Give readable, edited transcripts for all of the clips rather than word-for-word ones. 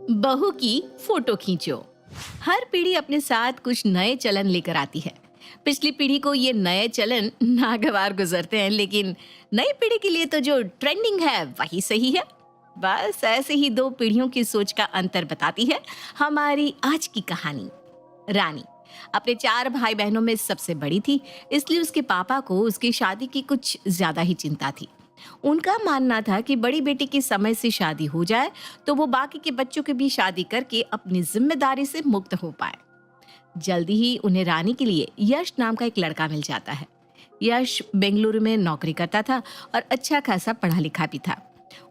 बहू की फोटो खींचो। हर पीढ़ी अपने साथ कुछ नए चलन लेकर आती है। पिछली पीढ़ी को ये नए चलन नागवार गुजरते हैं, लेकिन नई पीढ़ी के लिए तो जो ट्रेंडिंग है वही सही है। बस ऐसे ही दो पीढ़ियों की सोच का अंतर बताती है हमारी आज की कहानी। रानी अपने 4 भाई बहनों में सबसे बड़ी थी, इसलिए उसके पापा को उसकी शादी की कुछ ज्यादा ही चिंता थी। उनका मानना था कि बड़ी बेटी की समय से शादी हो जाए तो वो बाकी के बच्चों की भी शादी करके अपनी जिम्मेदारी से मुक्त हो पाए। जल्दी ही उन्हें रानी के लिए यश नाम का एक लड़का मिल जाता है। यश बेंगलुरु में नौकरी करता था और अच्छा खासा पढ़ा लिखा भी था।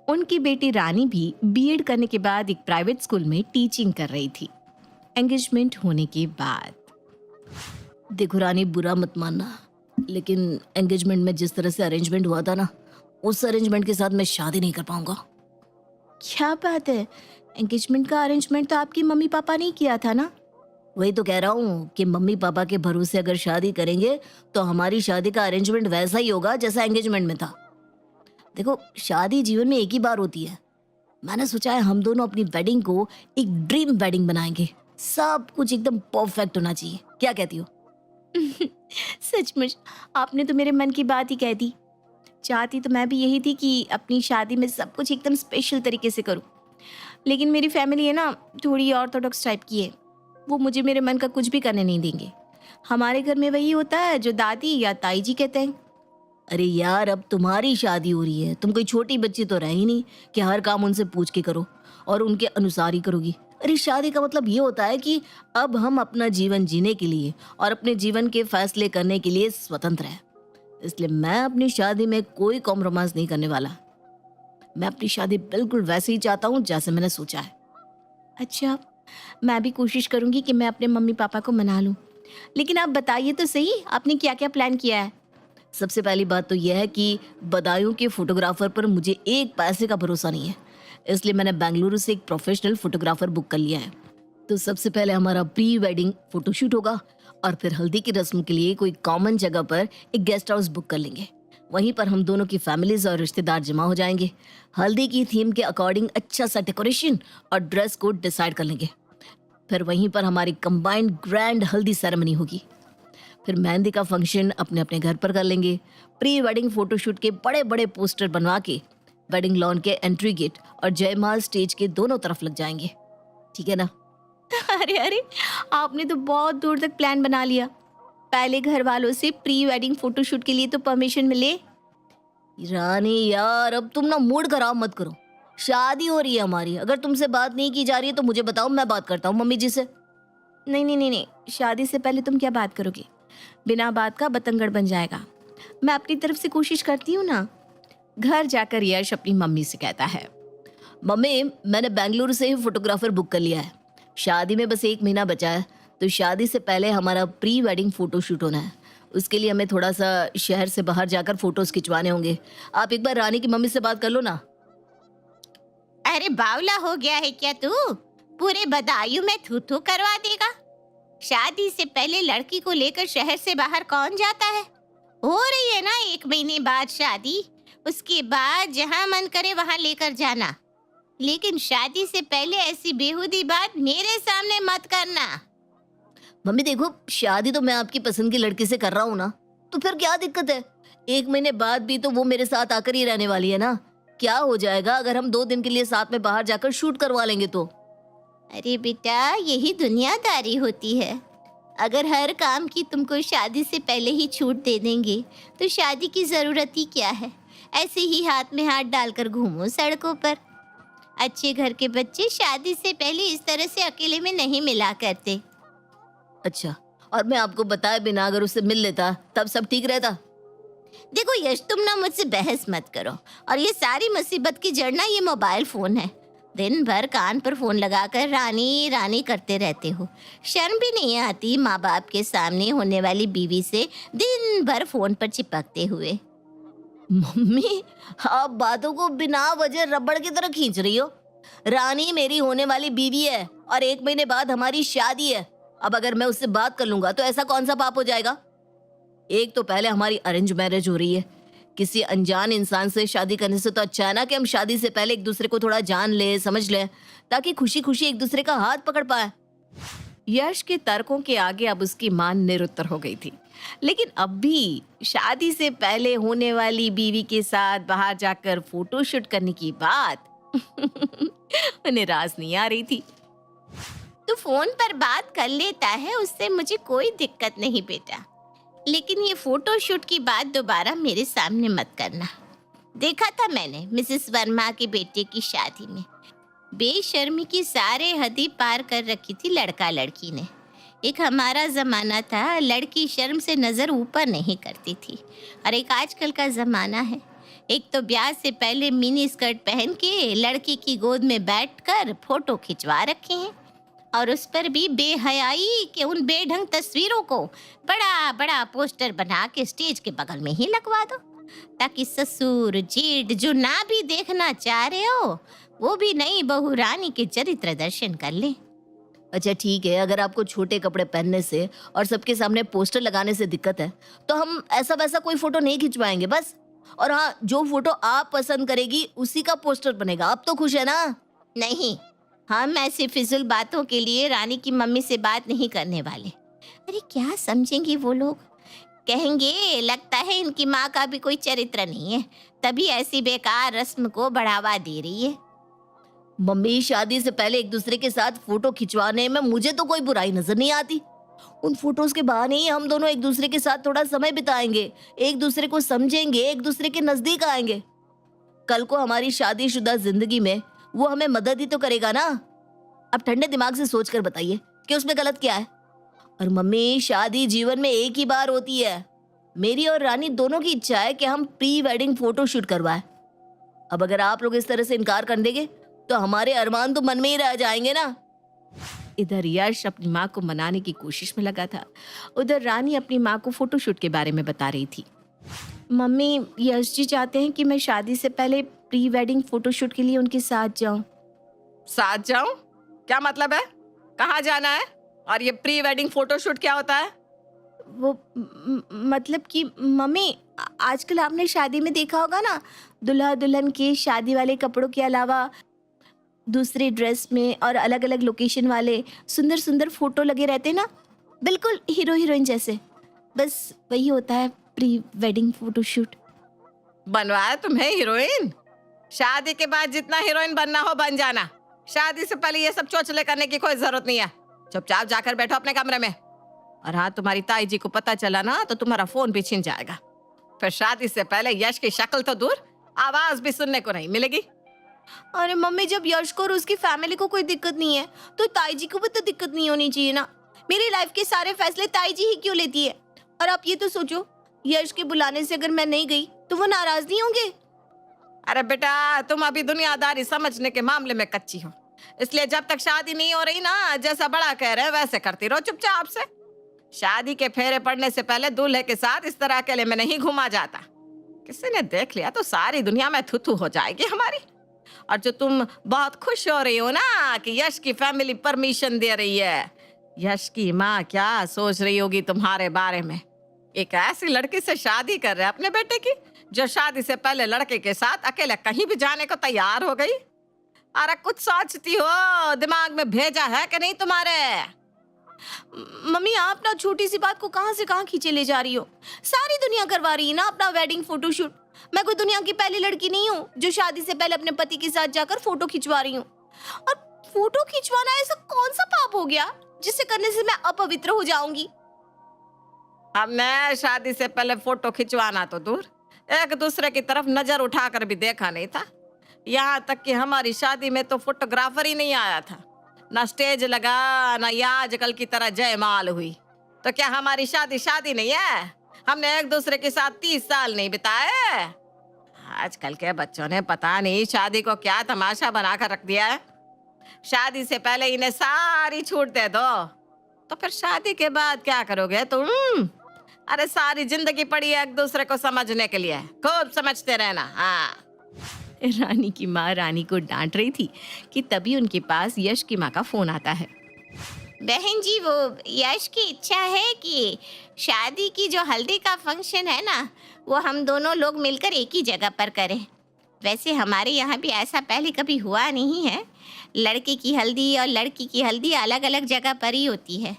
उनकी बेटी रानी भी बीएड करने के बाद एक प्राइवेट स्कूल में टीचिंग कर रही थी। एंगेजमेंट होने के बाद, देखो रानी, बुरा मत मानना, लेकिन एंगेजमेंट में जिस तरह से अरेंजमेंट हुआ था ना, उस अरेंजमेंट के साथ मैं शादी नहीं कर पाऊंगा। क्या बात है? एंगेजमेंट का अरेंजमेंट तो आपकी मम्मी पापा ने किया था ना? वही तो कह रहा हूँ कि मम्मी पापा के भरोसे अगर शादी करेंगे तो हमारी शादी का अरेंजमेंट वैसा ही होगा जैसा एंगेजमेंट में था। देखो, शादी जीवन में एक ही बार होती है। मैंने सोचा है हम दोनों अपनी वेडिंग को एक ड्रीम वेडिंग बनाएंगे। सब कुछ एकदम परफेक्ट होना चाहिए। क्या कहती हो? सचमुच आपने तो मेरे मन की बात ही कह दी। चाहती तो मैं भी यही थी कि अपनी शादी में सब कुछ एकदम स्पेशल तरीके से करूं, लेकिन मेरी फैमिली है ना, थोड़ी ऑर्थोडॉक्स टाइप की है। वो मुझे मेरे मन का कुछ भी करने नहीं देंगे। हमारे घर में वही होता है जो दादी या ताई जी कहते हैं। अरे यार, अब तुम्हारी शादी हो रही है, तुम कोई छोटी बच्ची तो रह ही नहीं कि हर काम उनसे पूछ के करो और उनके अनुसार ही करोगी। अरे शादी का मतलब ये होता है कि अब हम अपना जीवन जीने के लिए और अपने जीवन के फैसले करने के लिए स्वतंत्र हैं। इसलिए मैं अपनी शादी में कोई कॉम्प्रोमाइज नहीं करने वाला। मैं अपनी शादी बिल्कुल वैसे ही चाहता हूँ जैसे मैंने सोचा है। अच्छा, मैं भी कोशिश करूंगी कि मैं अपने मम्मी पापा को मना लूं। लेकिन आप बताइए तो सही, आपने क्या क्या प्लान किया है? सबसे पहली बात तो यह है कि बदायूं के फोटोग्राफर पर मुझे एक पैसे का भरोसा नहीं है, इसलिए मैंने बेंगलुरु से एक प्रोफेशनल फोटोग्राफर बुक कर लिया है। तो सबसे पहले हमारा प्री वेडिंग फोटोशूट होगा और फिर हल्दी की रस्म के लिए कोई कॉमन जगह पर एक गेस्ट हाउस बुक कर लेंगे। वहीं पर हम दोनों की फैमिलीज और रिश्तेदार जमा हो जाएंगे। हल्दी की थीम के अकॉर्डिंग अच्छा सा डेकोरेशन और ड्रेस कोड डिसाइड कर लेंगे। फिर वहीं पर हमारी कंबाइंड ग्रैंड हल्दी सेरेमनी होगी। फिर मेहंदी का फंक्शन अपने अपने घर पर कर लेंगे। प्री वेडिंग फोटोशूट के बड़े बड़े पोस्टर बनवा के वेडिंग लॉन के एंट्री गेट और जयमाल स्टेज के दोनों तरफ लग जाएंगे। ठीक है ना? अरे अरे, आपने तो बहुत दूर तक प्लान बना लिया। पहले घर वालों से प्री वेडिंग फोटोशूट के लिए तो परमिशन मिले। रानी यार, अब तुम ना मूड खराब मत करो। शादी हो रही है हमारी, अगर तुमसे बात नहीं की जा रही है तो मुझे बताओ, मैं बात करता हूँ मम्मी जी से। नहीं नहीं नहीं नहीं, शादी से पहले तुम क्या बात करोगे? बिना बात का बतंगड़ बन जाएगा। मैं अपनी तरफ से कोशिश करती हूँ ना। घर जाकर यश अपनी मम्मी से कहता है, मम्मी, मैंने बेंगलुरु से ही फोटोग्राफर बुक कर लिया है। शादी में बस 1 महीना बचा है, तो शादी से पहले हमारा प्री वेडिंग फोटो शूट होना है। उसके लिए हमें थोड़ा सा शहर से बाहर जाकर फोटोज खिंचवाने होंगे। आप एक बार रानी की मम्मी से बात कर लो ना। अरे बावला हो गया है क्या तू? पूरे बदायूं में थू थू करवा देगा। शादी से पहले लड़की को लेकर शहर से बाहर कौन जाता है? हो रही है ना 1 महीने बाद शादी, उसके बाद जहां मन करे वहां लेकर जाना। लेकिन शादी से पहले ऐसी बेहुदी बात मेरे सामने मत करना। मम्मी देखो, शादी तो मैं आपकी पसंद की लड़की से कर रहा हूँ ना, तो फिर क्या दिक्कत है? 1 महीने बाद भी तो वो मेरे साथ आकर ही रहने वाली है ना। क्या हो जाएगा अगर हम 2 दिन के लिए साथ में बाहर जाकर शूट करवा लेंगे तो? अरे बेटा, यही दुनियादारी होती है। अगर हर काम की तुमको शादी से पहले ही छूट दे देंगे तो शादी की जरूरत ही क्या है? ऐसे ही हाथ में हाथ डालकर घूमो सड़कों पर। अच्छे घर के बच्चे शादी से पहले इस तरह से अकेले में नहीं मिला करते। अच्छा, और मैं आपको बताए बिना अगर उससे मिल लेता तब सब ठीक रहता? देखो यश, तुम ना मुझसे बहस मत करो। और ये सारी मुसीबत की जड़ ना ये मोबाइल फोन है। दिन भर कान पर फोन लगाकर रानी रानी करते रहते हो। शर्म भी नहीं आती माँ बाप के सामने होने वाली बीवी से दिन भर फोन पर चिपकते हुए। मम्मी, आप बातों को बिना वजह रबड़ की तरह खींच रही हो। रानी मेरी होने वाली बीवी है और 1 महीने बाद हमारी शादी है। अब अगर मैं उससे बात कर लूंगा तो ऐसा कौन सा पाप हो जाएगा? एक तो पहले हमारी अरेंज मैरिज हो रही है, किसी अनजान इंसान से शादी करने से तो अच्छा है ना कि हम शादी से पहले एक दूसरे को थोड़ा जान ले, समझ ले, ताकि खुशी खुशी एक दूसरे का हाथ पकड़ पाए। यश के तर्कों के आगे अब उसकी मां निरुत्तर हो गई थी, लेकिन अब भी शादी से पहले होने वाली बीवी के साथ बाहर जाकर फोटोशूट करने की बात उन्हें रास नहीं आ रही थी। तू फोन पर बात कर लेता है, उससे मुझे कोई दिक्कत नहीं बेटा, लेकिन ये फोटोशूट की बात दोबारा मेरे सामने मत करना। देखा था मैंने मिसेस वर्मा के बेटे की शादी में, बेशर्मी की सारे हदी पार कर रखी थी लड़का लड़की ने। एक हमारा ज़माना था, लड़की शर्म से नज़र ऊपर नहीं करती थी, और एक आजकल का ज़माना है। एक तो ब्याह से पहले मिनी स्कर्ट पहन के लड़की की गोद में बैठकर फोटो खिंचवा रखे हैं, और उस पर भी बेहयाई के उन बेढंग तस्वीरों को बड़ा बड़ा पोस्टर बना के स्टेज के बगल में ही लगवा दो, ताकि ससुर जेठ जो ना भी देखना चाह रहे हो वो भी नई बहू रानी के चरित्र दर्शन कर ले। अच्छा ठीक है, अगर आपको छोटे कपड़े पहनने से और सबके सामने पोस्टर लगाने से दिक्कत है तो हम ऐसा वैसा कोई फोटो नहीं खिंचवाएंगे बस। और हाँ, जो फोटो आप पसंद करेगी उसी का पोस्टर बनेगा। आप तो खुश है ना? नहीं, हम ऐसी फिजूल बातों के लिए रानी की मम्मी से बात नहीं करने वाले। अरे क्या समझेंगे वो लोग, कहेंगे लगता है इनकी माँ का भी कोई चरित्र नहीं है, तभी ऐसी बेकार रस्म को बढ़ावा दे रही है। मम्मी, शादी से पहले एक दूसरे के साथ फोटो खिंचवाने में मुझे तो कोई बुराई नजर नहीं आती। उन फोटोज के बहाने ही हम दोनों एक दूसरे के साथ थोड़ा समय बिताएंगे, एक दूसरे को समझेंगे, एक दूसरे के नजदीक आएंगे। कल को हमारी शादीशुदा जिंदगी में वो हमें मदद ही तो करेगा ना। अब ठंडे दिमाग से सोच कर बताइए कि उसमें गलत क्या है। और मम्मी, शादी जीवन में एक ही बार होती है। मेरी और रानी दोनों की इच्छा है कि हम प्री वेडिंग फोटो शूट करवाएं। अब अगर आप लोग इस तरह से इनकार कर देंगे तो हमारे अरमान तो मन में ही रह जाएंगे ना। इधर यश अपनी माँ को मनाने की कोशिश में लगा था, उधर रानी अपनी माँ को फोटोशूट के बारे में बता रही थी। मम्मी, यश जी चाहते हैं कि मैं शादी से पहले प्री वेडिंग फोटोशूट के लिए उनके साथ जाऊं। साथ जाऊं? क्या मतलब है? कहाँ जाना है? और ये प्री वेडिंग फोटोशूट क्या होता है? वो मतलब कि मम्मी, आजकल आपने शादी में देखा होगा ना, दुल्हा दुल्हन के शादी वाले कपड़ों के अलावा दूसरे ड्रेस में और अलग अलग लोकेशन वाले सुंदर सुंदर फोटो लगे रहते हैं ना, बिल्कुल हीरो हीरोइन जैसे। बस वही होता है प्री वेडिंग फोटोशूट। बनवाया तुम्हें हीरोइन? शादी के बाद जितना हीरोइन बनना हो बन जाना, शादी से पहले ये सब चोचले करने की कोई जरूरत नहीं है। चुपचाप जाकर बैठो अपने कमरे में। और हाँ, तुम्हारी ताई जी को पता चला ना तो तुम्हारा फोन भी छीन जाएगा। फिर शादी से पहले यश की शक्ल तो दूर, आवाज भी सुनने को नहीं मिलेगी। अरे मम्मी, जब यश को और उसकी फैमिली को कोई दिक्कत नहीं है तो ताई जी को भी तो दिक्कत नहीं होनी चाहिए ना। मेरी लाइफ के सारे फैसले ताई जी ही क्यों लेती है? और आप ये तो सोचो, यश के बुलाने से अगर मैं नहीं गई तो वो नाराज नहीं होंगे? अरे बेटा, तुम अभी दुनियादारी समझने के मामले में कच्ची हो, इसलिए जब तक शादी नहीं हो रही ना, जैसा बड़ा कह रहे हैं वैसे करती रहो चुपचाप से। शादी के फेरे पड़ने से पहले दूल्हे के साथ इस तरह अकेले में नहीं घुमा जाता। किसी ने देख लिया तो सारी दुनिया में थू हो जाएगी हमारी। और जो तुम बहुत खुश हो रही हो ना कि यश की फैमिली परमिशन दे रही है, यश की माँ क्या सोच रही होगी तुम्हारे बारे में? एक ऐसी लड़की से शादी कर रहे हैं अपने बेटे की, जो शादी से पहले लड़के के साथ अकेले कहीं भी जाने को तैयार हो गई। अरे कुछ सोचती हो? दिमाग में भेजा है कि नहीं तुम्हारे? मम्मी, आप ना छोटी सी बात को कहाँ से कहाँ खींचे ले जा रही हो। सारी दुनिया करवा रही है ना अपना वेडिंग फोटोशूट। मैं कोई दुनिया की पहली लड़की नहीं हूँ जो शादी से पहले अपने पति के साथ जाकर फोटो खिंचवा रही हूँ। और फोटो खिंचवाना ऐसा कौन सा पाप हो गया जिसे करने से मैं अपवित्र हो जाऊंगी? हमने शादी से पहले फोटो खिंचवाना तो दूर, एक दूसरे की तरफ नजर उठाकर भी देखा नहीं था। यहाँ तक कि हमारी शादी में तो फोटोग्राफर ही नहीं आया था, ना स्टेज लगा, ना ये आजकल की तरह जयमाल हुई। तो क्या हमारी शादी शादी नहीं है? हमने एक दूसरे के साथ 30 साल नहीं बिताए? आजकल के बच्चों ने पता नहीं शादी को क्या तमाशा बनाकर रख दिया है। शादी से पहले इन्हें सारी छूट दे दो, तो फिर शादी के बाद क्या करोगे तुम? अरे सारी जिंदगी पड़ी है एक दूसरे को समझने के लिए, खूब समझते रहना। हाँ। रानी की माँ रानी को डांट रही थी कि तभी उनके पास यश की माँ का फोन आता है। बहन जी, वो यश की इच्छा है कि शादी की जो हल्दी का फंक्शन है ना, वो हम दोनों लोग मिलकर एक ही जगह पर करें। वैसे हमारे यहाँ भी ऐसा पहले कभी हुआ नहीं है। लड़के की हल्दी और लड़की की हल्दी अलग अलग जगह पर ही होती है।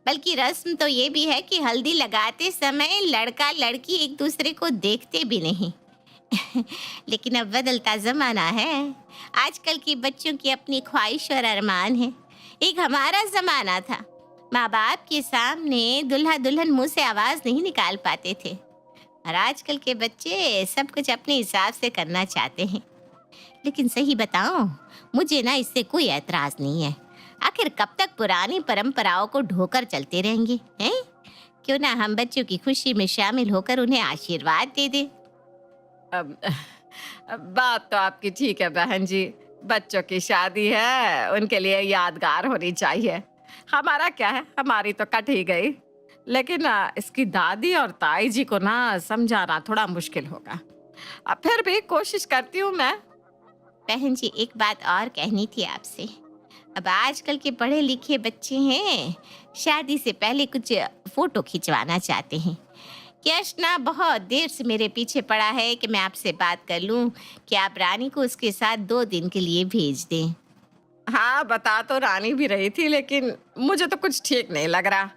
बल्कि रस्म तो ये भी है कि हल्दी लगाते समय लड़का लड़की एक दूसरे को देखते भी नहीं। लेकिन अब बदलता ज़माना है। आजकल के बच्चों की अपनी ख्वाहिश और अरमान है। एक हमारा ज़माना था, माँ बाप के सामने दूल्हा दुल्हन मुंह से आवाज़ नहीं निकाल पाते थे। और आजकल के बच्चे सब कुछ अपने हिसाब से करना चाहते हैं। लेकिन सही बताऊं, मुझे ना इससे कोई ऐतराज़ नहीं है। आखिर कब तक पुरानी परंपराओं को ढोकर चलते रहेंगे, हैं? क्यों ना हम बच्चों की खुशी में शामिल होकर उन्हें आशीर्वाद दे दें। अब बात तो आपकी ठीक है बहन जी। बच्चों की शादी है, उनके लिए यादगार होनी चाहिए। हमारा क्या है, हमारी तो कट ही गई। लेकिन इसकी दादी और ताई जी को ना समझाना थोड़ा मुश्किल होगा। अब फिर भी कोशिश करती हूँ मैं। बहन जी, एक बात और कहनी थी आपसे। अब आजकल के पढ़े लिखे बच्चे हैं, शादी से पहले कुछ फोटो खिंचवाना चाहते हैं। यश ना बहुत देर से मेरे पीछे पड़ा है कि मैं आपसे बात कर लूं कि आप रानी को उसके साथ 2 दिन के लिए भेज दें। हाँ, बता तो रानी भी रही थी, लेकिन मुझे तो कुछ ठीक नहीं लग रहा।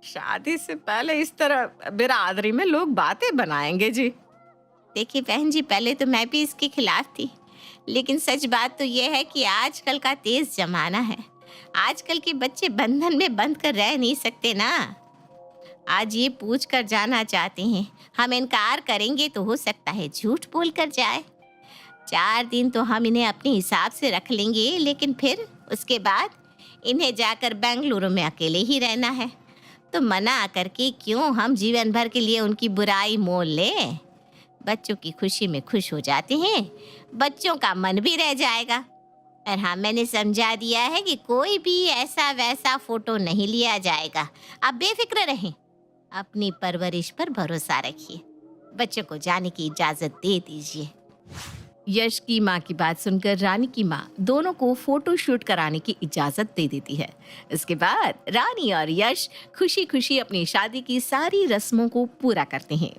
शादी से पहले इस तरह बिरादरी में लोग बातें बनाएंगे जी। देखिए बहन जी, पहले तो मैं भी इसके खिलाफ थी, लेकिन सच बात तो यह है कि आजकल का तेज जमाना है। आजकल के बच्चे बंधन में बंध कर रह नहीं सकते ना। आज ये पूछ कर जाना चाहते हैं, हम इनकार करेंगे तो हो सकता है झूठ बोल कर जाए। 4 दिन तो हम इन्हें अपने हिसाब से रख लेंगे, लेकिन फिर उसके बाद इन्हें जाकर बेंगलुरु में अकेले ही रहना है। तो मना करके क्यों हम जीवन भर के लिए उनकी बुराई मोल लें। बच्चों की खुशी में खुश हो जाते हैं, बच्चों का मन भी रह जाएगा। और हाँ, मैंने समझा दिया है कि कोई भी ऐसा वैसा फोटो नहीं लिया जाएगा। आप बेफिक्र रहें, अपनी परवरिश पर भरोसा रखिए। बच्चों को जाने की इजाजत दे दीजिए। यश की माँ की बात सुनकर रानी की माँ दोनों को फोटो शूट कराने की इजाजत दे देती है। इसके बाद रानी और यश खुशी खुशी अपनी शादी की सारी रस्मों को पूरा करते हैं।